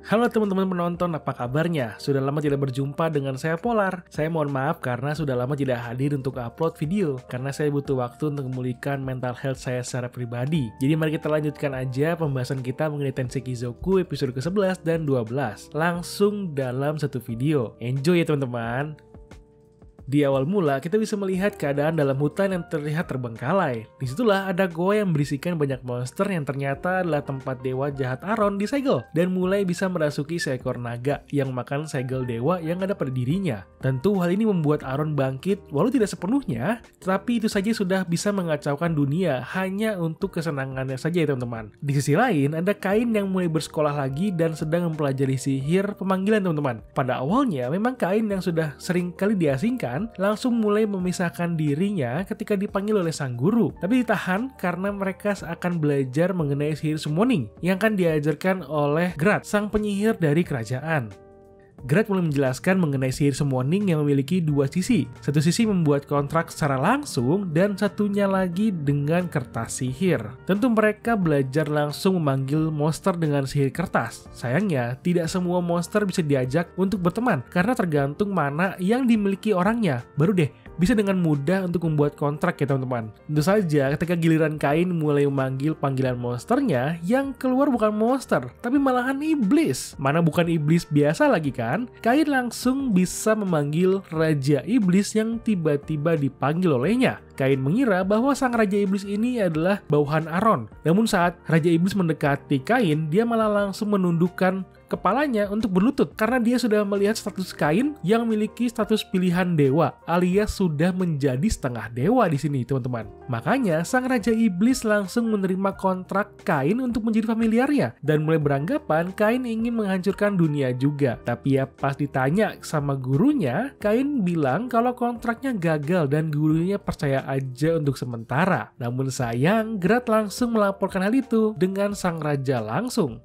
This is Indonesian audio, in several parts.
Halo teman-teman penonton, apa kabarnya? Sudah lama tidak berjumpa dengan saya Polar. Saya mohon maaf karena sudah lama tidak hadir untuk upload video, karena saya butuh waktu untuk memulihkan mental health saya secara pribadi. Jadi mari kita lanjutkan aja pembahasan kita mengenai Tenseki Zoku episode ke-11 dan 12. Langsung dalam satu video. Enjoy ya teman-teman! Di awal mula, kita bisa melihat keadaan dalam hutan yang terlihat terbengkalai. Disitulah ada goa yang berisikan banyak monster yang ternyata adalah tempat dewa jahat Aron disegel, dan mulai bisa merasuki seekor naga yang makan segel dewa yang ada pada dirinya. Tentu hal ini membuat Aron bangkit, walau tidak sepenuhnya, tetapi itu saja sudah bisa mengacaukan dunia hanya untuk kesenangannya saja ya teman-teman. Di sisi lain, ada Kain yang mulai bersekolah lagi dan sedang mempelajari sihir pemanggilan teman-teman. Pada awalnya, memang Kain yang sudah sering kali diasingkan langsung mulai memisahkan dirinya ketika dipanggil oleh sang guru, tapi ditahan karena mereka akan belajar mengenai sihir summoning yang akan diajarkan oleh Grat, sang penyihir dari kerajaan. Grat mulai menjelaskan mengenai sihir summoning yang memiliki dua sisi. Satu sisi membuat kontrak secara langsung dan satunya lagi dengan kertas sihir. Tentu mereka belajar langsung memanggil monster dengan sihir kertas. Sayangnya, tidak semua monster bisa diajak untuk berteman karena tergantung mana yang dimiliki orangnya. Baru deh bisa dengan mudah untuk membuat kontrak ya teman-teman. Tentu saja ketika giliran Kain mulai memanggil panggilan monsternya, yang keluar bukan monster, tapi malahan iblis. Mana bukan iblis biasa lagi kan? Kain langsung bisa memanggil Raja Iblis yang tiba-tiba dipanggil olehnya. Kain mengira bahwa sang Raja Iblis ini adalah bawahan Aron. Namun saat Raja Iblis mendekati Kain, dia malah langsung menundukkan kepalanya untuk berlutut karena dia sudah melihat status Kain yang memiliki status pilihan dewa, alias sudah menjadi setengah dewa di sini teman-teman. Makanya sang Raja Iblis langsung menerima kontrak Kain untuk menjadi familiarnya dan mulai beranggapan Kain ingin menghancurkan dunia juga. Tapi ya pas ditanya sama gurunya, Kain bilang kalau kontraknya gagal dan gurunya percaya aja untuk sementara. Namun sayang, Grat langsung melaporkan hal itu dengan sang raja langsung.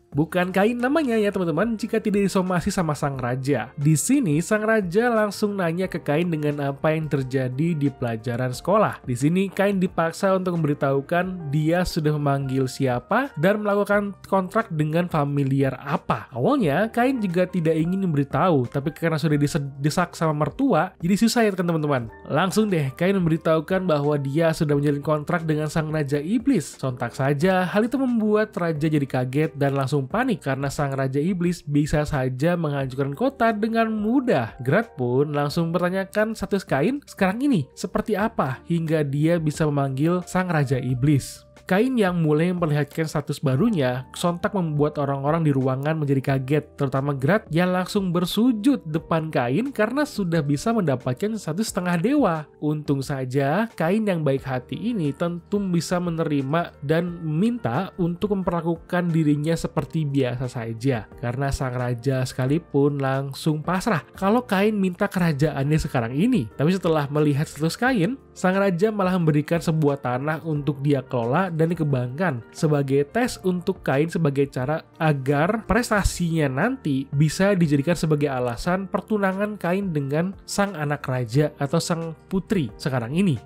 Bukan Kain namanya ya teman-teman jika tidak disomasi sama sang raja. Di sini sang raja langsung nanya ke Kain dengan apa yang terjadi di pelajaran sekolah. Di sini Kain dipaksa untuk memberitahukan dia sudah memanggil siapa dan melakukan kontrak dengan familiar apa. Awalnya Kain juga tidak ingin memberitahu, tapi karena sudah didesak sama mertua, jadi susah ya teman-teman. Langsung deh Kain memberitahukan bahwa dia sudah menjalin kontrak dengan sang Raja Iblis. Sontak saja hal itu membuat raja jadi kaget dan langsung panik karena sang Raja Iblis bisa saja menghancurkan kota dengan mudah. Grat pun langsung bertanyakan status Kain sekarang ini seperti apa hingga dia bisa memanggil sang Raja Iblis. Kain yang mulai memperlihatkan status barunya sontak membuat orang-orang di ruangan menjadi kaget, terutama Grat yang langsung bersujud depan Kain karena sudah bisa mendapatkan status setengah dewa. Untung saja Kain yang baik hati ini tentu bisa menerima dan minta untuk memperlakukan dirinya seperti biasa saja, karena sang raja sekalipun langsung pasrah kalau Kain minta kerajaannya sekarang ini. Tapi setelah melihat status Kain, sang raja malah memberikan sebuah tanah untuk dia kelola dan dikembangkan sebagai tes untuk Kain sebagai cara agar prestasinya nanti bisa dijadikan sebagai alasan pertunangan Kain dengan sang anak raja atau sang putri sekarang ini.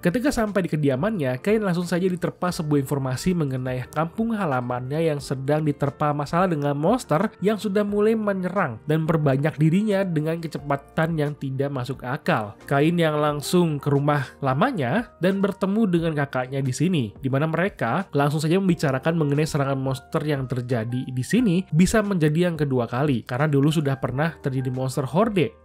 Ketika sampai di kediamannya, Kain langsung saja diterpa sebuah informasi mengenai kampung halamannya yang sedang diterpa masalah dengan monster yang sudah mulai menyerang dan memperbanyak dirinya dengan kecepatan yang tidak masuk akal. Kain yang langsung ke rumah lamanya dan bertemu dengan kakaknya di sini, di mana mereka langsung saja membicarakan mengenai serangan monster yang terjadi di sini bisa menjadi yang kedua kali, karena dulu sudah pernah terjadi monster horde.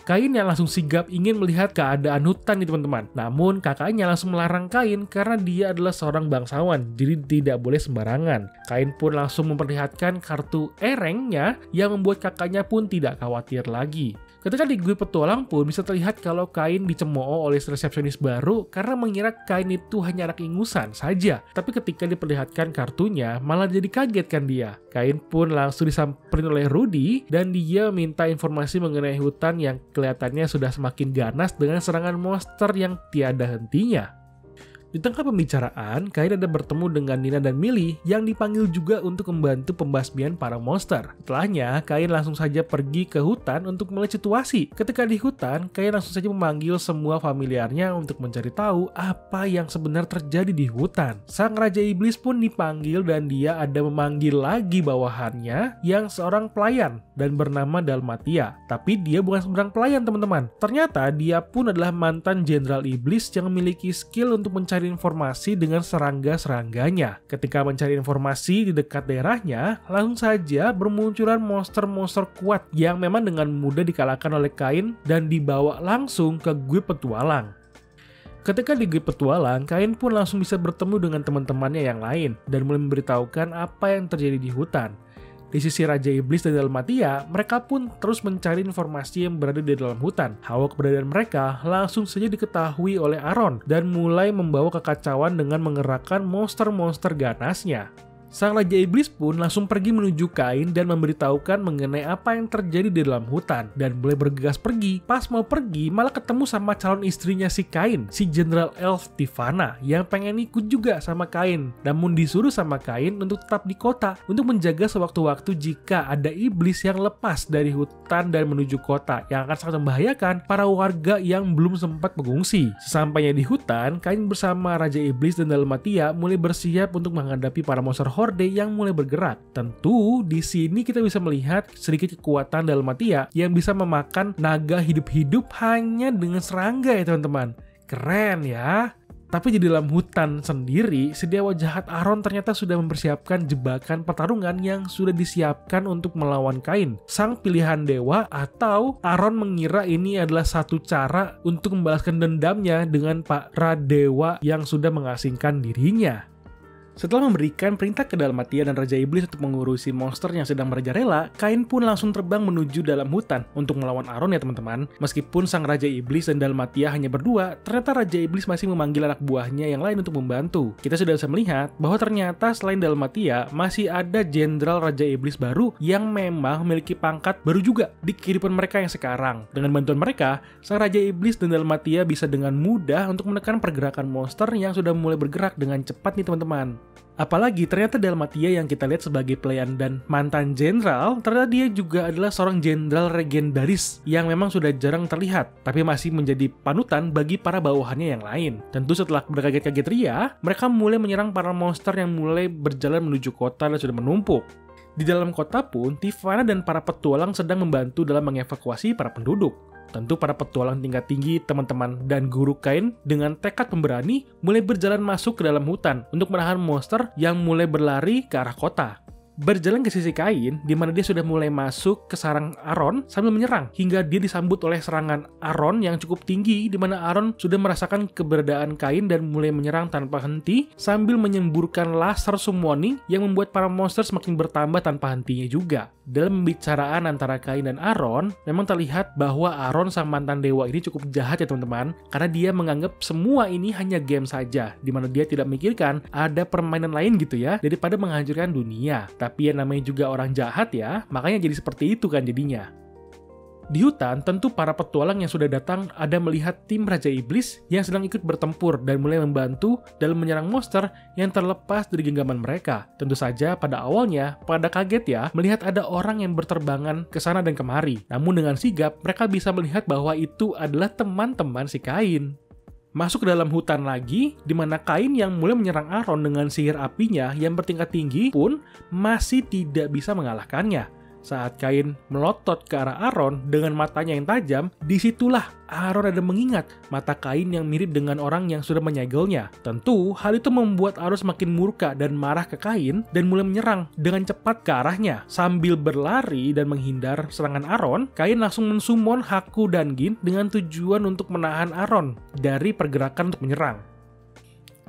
Kain yang langsung sigap ingin melihat keadaan hutan nih teman-teman. Namun kakaknya langsung melarang Kain karena dia adalah seorang bangsawan, jadi tidak boleh sembarangan. Kain pun langsung memperlihatkan kartu erengnya yang membuat kakaknya pun tidak khawatir lagi. Ketika di guide petualang pun bisa terlihat kalau Kain dicemooh oleh resepsionis baru karena mengira Kain itu hanya anak ingusan saja. Tapi ketika diperlihatkan kartunya malah jadi kaget kan dia. Kain pun langsung disamperin oleh Rudy dan dia minta informasi mengenai hutan yang kelihatannya sudah semakin ganas dengan serangan monster yang tiada hentinya. Di tengah pembicaraan, Kain ada bertemu dengan Nina dan Millie yang dipanggil juga untuk membantu pembasmian para monster. Setelahnya, Kain langsung saja pergi ke hutan untuk melihat situasi. Ketika di hutan, Kain langsung saja memanggil semua familiarnya untuk mencari tahu apa yang sebenarnya terjadi di hutan. Sang Raja Iblis pun dipanggil dan dia ada memanggil lagi bawahannya yang seorang pelayan dan bernama Dalmatia. Tapi dia bukan seorang pelayan teman-teman. Ternyata dia pun adalah mantan Jenderal Iblis yang memiliki skill untuk mencari informasi dengan serangga-serangganya. Ketika mencari informasi di dekat daerahnya, langsung saja bermunculan monster-monster kuat yang memang dengan mudah dikalahkan oleh Kain dan dibawa langsung ke Guild Petualang. Ketika di Guild Petualang, Kain pun langsung bisa bertemu dengan teman-temannya yang lain dan mulai memberitahukan apa yang terjadi di hutan. Di sisi Raja Iblis dan Dalmatia, mereka pun terus mencari informasi yang berada di dalam hutan. Hawa keberadaan mereka langsung saja diketahui oleh Aron dan mulai membawa kekacauan dengan mengerahkan monster-monster ganasnya. Sang Raja Iblis pun langsung pergi menuju Kain dan memberitahukan mengenai apa yang terjadi di dalam hutan dan mulai bergegas pergi. Pas mau pergi malah ketemu sama calon istrinya si Kain, si Jenderal Elf Tivana yang pengen ikut juga sama Kain. Namun disuruh sama Kain untuk tetap di kota untuk menjaga sewaktu-waktu jika ada iblis yang lepas dari hutan dan menuju kota yang akan sangat membahayakan para warga yang belum sempat mengungsi. Sesampainya di hutan, Kain bersama Raja Iblis dan Dalmatia mulai bersiap untuk menghadapi para monster horde yang mulai bergerak. Tentu di sini kita bisa melihat sedikit kekuatan Dalmatia yang bisa memakan naga hidup-hidup hanya dengan serangga ya teman-teman. Keren ya. Tapi di dalam hutan sendiri, si dewa jahat Aron ternyata sudah mempersiapkan jebakan pertarungan yang sudah disiapkan untuk melawan Kain, sang pilihan dewa, atau Aron mengira ini adalah satu cara untuk membalaskan dendamnya dengan para dewa yang sudah mengasingkan dirinya. Setelah memberikan perintah ke Dalmatia dan Raja Iblis untuk mengurusi monster yang sedang merajalela, Kain pun langsung terbang menuju dalam hutan untuk melawan Aron ya teman-teman. Meskipun sang Raja Iblis dan Dalmatia hanya berdua, ternyata Raja Iblis masih memanggil anak buahnya yang lain untuk membantu. Kita sudah bisa melihat bahwa ternyata selain Dalmatia, masih ada Jenderal Raja Iblis baru yang memang memiliki pangkat baru juga di kehidupan mereka yang sekarang. Dengan bantuan mereka, sang Raja Iblis dan Dalmatia bisa dengan mudah untuk menekan pergerakan monster yang sudah mulai bergerak dengan cepat nih teman-teman. Apalagi ternyata Dalmatia yang kita lihat sebagai pelayan dan mantan jenderal, ternyata dia juga adalah seorang jenderal legendaris yang memang sudah jarang terlihat, tapi masih menjadi panutan bagi para bawahannya yang lain. Tentu setelah berkaget-kaget ria, mereka mulai menyerang para monster yang mulai berjalan menuju kota dan sudah menumpuk. Di dalam kota pun, Tivana dan para petualang sedang membantu dalam mengevakuasi para penduduk. Tentu para petualang tingkat tinggi, teman-teman, dan guru Kain dengan tekad pemberani mulai berjalan masuk ke dalam hutan untuk menahan monster yang mulai berlari ke arah kota. Berjalan ke sisi Kain, di mana dia sudah mulai masuk ke sarang Aron sambil menyerang, hingga dia disambut oleh serangan Aron yang cukup tinggi, di mana Aron sudah merasakan keberadaan Kain dan mulai menyerang tanpa henti, sambil menyemburkan laser summoning yang membuat para monster semakin bertambah tanpa hentinya juga. Dalam pembicaraan antara Kain dan Aron, memang terlihat bahwa Aron sang mantan dewa ini cukup jahat ya teman-teman, karena dia menganggap semua ini hanya game saja, di mana dia tidak memikirkan ada permainan lain gitu ya, daripada menghancurkan dunia. Tapi ya namanya juga orang jahat ya, makanya jadi seperti itu kan jadinya. Di hutan, tentu para petualang yang sudah datang ada melihat tim Raja Iblis yang sedang ikut bertempur dan mulai membantu dalam menyerang monster yang terlepas dari genggaman mereka. Tentu saja pada awalnya, pada kaget ya, melihat ada orang yang berterbangan ke sana dan kemari. Namun dengan sigap, mereka bisa melihat bahwa itu adalah teman-teman si Kain. Masuk ke dalam hutan lagi, di mana Kain yang mulai menyerang Aron dengan sihir apinya yang bertingkat tinggi pun masih tidak bisa mengalahkannya. Saat Kain melotot ke arah Aron dengan matanya yang tajam, disitulah Aron ada mengingat mata Kain yang mirip dengan orang yang sudah menyegelnya. Tentu, hal itu membuat Aron semakin murka dan marah ke Kain dan mulai menyerang dengan cepat ke arahnya. Sambil berlari dan menghindar serangan Aron, Kain langsung mensummon Haku dan Gin dengan tujuan untuk menahan Aron dari pergerakan untuk menyerang.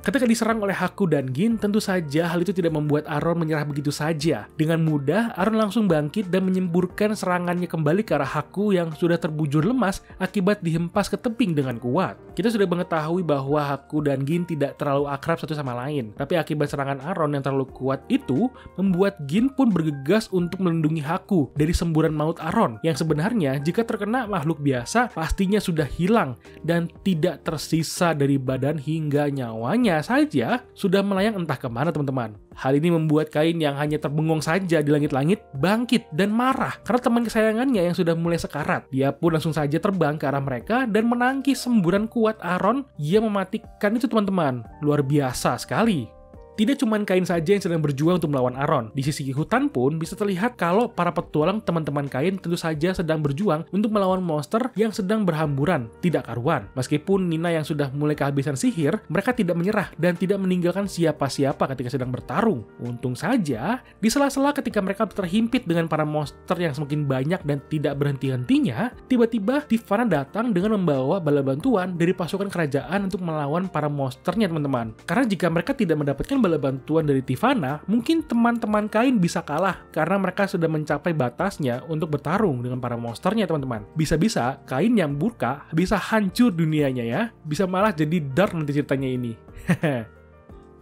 Ketika diserang oleh Haku dan Gin, tentu saja hal itu tidak membuat Aron menyerah begitu saja. Dengan mudah, Aron langsung bangkit dan menyemburkan serangannya kembali ke arah Haku yang sudah terbujur lemas akibat dihempas ke tebing dengan kuat. Kita sudah mengetahui bahwa Haku dan Gin tidak terlalu akrab satu sama lain, tapi akibat serangan Aron yang terlalu kuat itu, membuat Gin pun bergegas untuk melindungi Haku dari semburan maut Aron, yang sebenarnya jika terkena makhluk biasa, pastinya sudah hilang dan tidak tersisa dari badan hingga nyawanya kainnya saja sudah melayang entah kemana teman-teman. Hal ini membuat kain yang hanya terbengong saja di langit-langit bangkit dan marah karena teman kesayangannya yang sudah mulai sekarat. Dia pun langsung saja terbang ke arah mereka dan menangkis semburan kuat Aron yang mematikan itu teman-teman. Luar biasa sekali. Tidak cuma kain saja yang sedang berjuang untuk melawan Aron. Di sisi hutan pun bisa terlihat kalau para petualang teman-teman kain tentu saja sedang berjuang untuk melawan monster yang sedang berhamburan, tidak karuan. Meskipun Nina yang sudah mulai kehabisan sihir, mereka tidak menyerah dan tidak meninggalkan siapa-siapa ketika sedang bertarung. Untung saja, di sela-sela ketika mereka terhimpit dengan para monster yang semakin banyak dan tidak berhenti-hentinya, tiba-tiba Tivana datang dengan membawa bala bantuan dari pasukan kerajaan untuk melawan para monsternya teman-teman. Karena jika mereka tidak mendapatkan bala bantuan dari Tivana, mungkin teman-teman kain bisa kalah karena mereka sudah mencapai batasnya untuk bertarung dengan para monsternya teman-teman. Bisa-bisa kain yang burka bisa hancur dunianya ya, bisa malah jadi dark nanti ceritanya ini.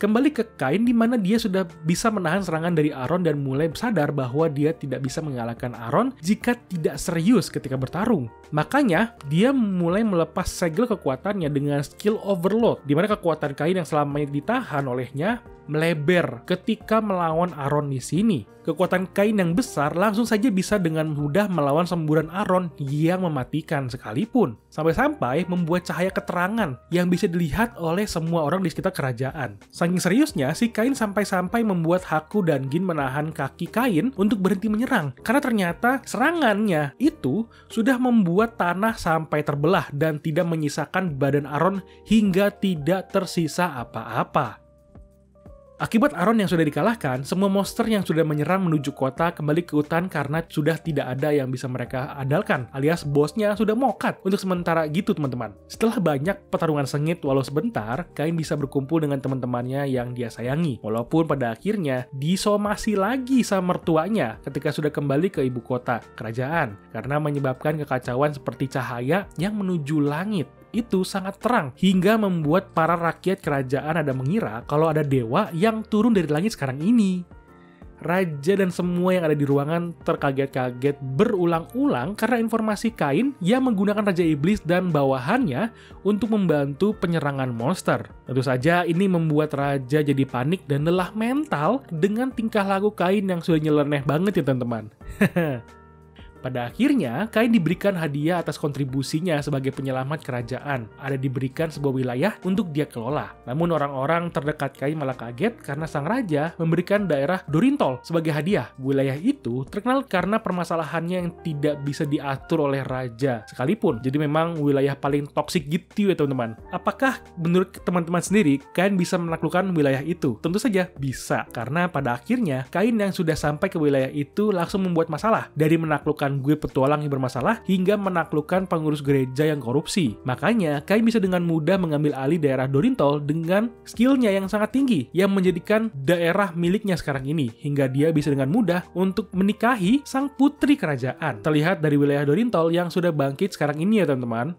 Kembali ke kain di mana dia sudah bisa menahan serangan dari Aron dan mulai sadar bahwa dia tidak bisa mengalahkan Aron jika tidak serius ketika bertarung. Makanya, dia mulai melepas segel kekuatannya dengan skill overload, di mana kekuatan kain yang selama ini ditahan olehnya melebar ketika melawan Aron di sini. Kekuatan kain yang besar langsung saja bisa dengan mudah melawan semburan Aron yang mematikan sekalipun. Sampai-sampai membuat cahaya keterangan yang bisa dilihat oleh semua orang di sekitar kerajaan. Saking seriusnya, si kain sampai-sampai membuat Haku dan Gin menahan kaki kain untuk berhenti menyerang. Karena ternyata serangannya itu sudah membuat tanah sampai terbelah dan tidak menyisakan badan Aron hingga tidak tersisa apa-apa. Akibat Aron yang sudah dikalahkan, semua monster yang sudah menyerang menuju kota kembali ke hutan karena sudah tidak ada yang bisa mereka andalkan, alias bosnya sudah mokat untuk sementara gitu teman-teman. Setelah banyak pertarungan sengit walau sebentar, Kain bisa berkumpul dengan teman-temannya yang dia sayangi. Walaupun pada akhirnya disomasi lagi sama mertuanya ketika sudah kembali ke ibu kota kerajaan karena menyebabkan kekacauan seperti cahaya yang menuju langit. Itu sangat terang hingga membuat para rakyat kerajaan ada mengira kalau ada dewa yang turun dari langit sekarang ini. Raja dan semua yang ada di ruangan terkaget-kaget berulang-ulang karena informasi Kain yang menggunakan Raja Iblis dan bawahannya untuk membantu penyerangan monster. Tentu saja ini membuat Raja jadi panik dan lelah mental dengan tingkah laku Kain yang sudah nyeleneh banget ya teman-teman. Pada akhirnya, Kain diberikan hadiah atas kontribusinya sebagai penyelamat kerajaan. Ada diberikan sebuah wilayah untuk dia kelola. Namun orang-orang terdekat Kain malah kaget karena sang raja memberikan daerah Dorintol sebagai hadiah. Wilayah itu terkenal karena permasalahannya yang tidak bisa diatur oleh raja sekalipun. Jadi memang wilayah paling toksik gitu ya teman-teman. Apakah menurut teman-teman sendiri, Kain bisa menaklukkan wilayah itu? Tentu saja bisa. Karena pada akhirnya, Kain yang sudah sampai ke wilayah itu langsung membuat masalah. Dari menaklukkan guild petualang yang bermasalah hingga menaklukkan pengurus gereja yang korupsi. Makanya, Kain bisa dengan mudah mengambil alih daerah Dorintol dengan skillnya yang sangat tinggi yang menjadikan daerah miliknya sekarang ini hingga dia bisa dengan mudah untuk menikahi sang putri kerajaan. Terlihat dari wilayah Dorintol yang sudah bangkit sekarang ini ya teman-teman.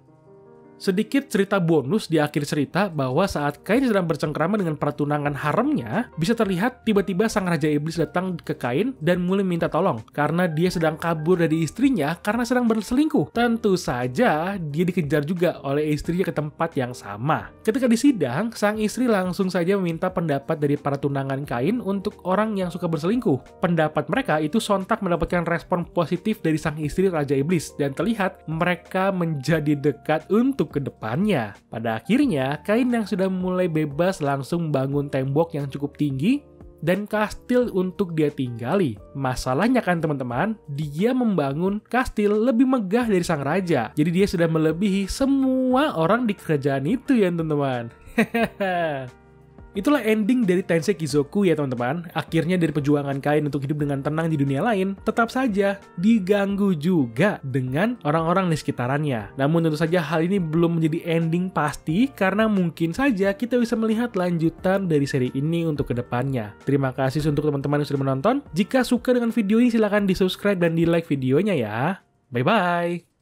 Sedikit cerita bonus di akhir cerita bahwa saat Kain sedang bercengkrama dengan pertunangan haremnya, bisa terlihat tiba-tiba sang Raja Iblis datang ke Kain dan mulai minta tolong karena dia sedang kabur dari istrinya karena sedang berselingkuh. Tentu saja dia dikejar juga oleh istrinya ke tempat yang sama. Ketika di sidang, sang istri langsung saja meminta pendapat dari para tunangan Kain untuk orang yang suka berselingkuh. Pendapat mereka itu sontak mendapatkan respon positif dari sang istri Raja Iblis dan terlihat mereka menjadi dekat untuk ke depannya. Pada akhirnya, Kain yang sudah mulai bebas langsung membangun tembok yang cukup tinggi dan kastil untuk dia tinggali. Masalahnya kan teman-teman, dia membangun kastil lebih megah dari sang raja. Jadi dia sudah melebihi semua orang di kerajaan itu ya teman-teman. Itulah ending dari Tensei Kizoku ya teman-teman. Akhirnya dari perjuangan Kain untuk hidup dengan tenang di dunia lain, tetap saja diganggu juga dengan orang-orang di sekitarannya. Namun tentu saja hal ini belum menjadi ending pasti karena mungkin saja kita bisa melihat lanjutan dari seri ini untuk kedepannya. Terima kasih untuk teman-teman yang sudah menonton. Jika suka dengan video ini silahkan di subscribe dan di like videonya ya. Bye-bye!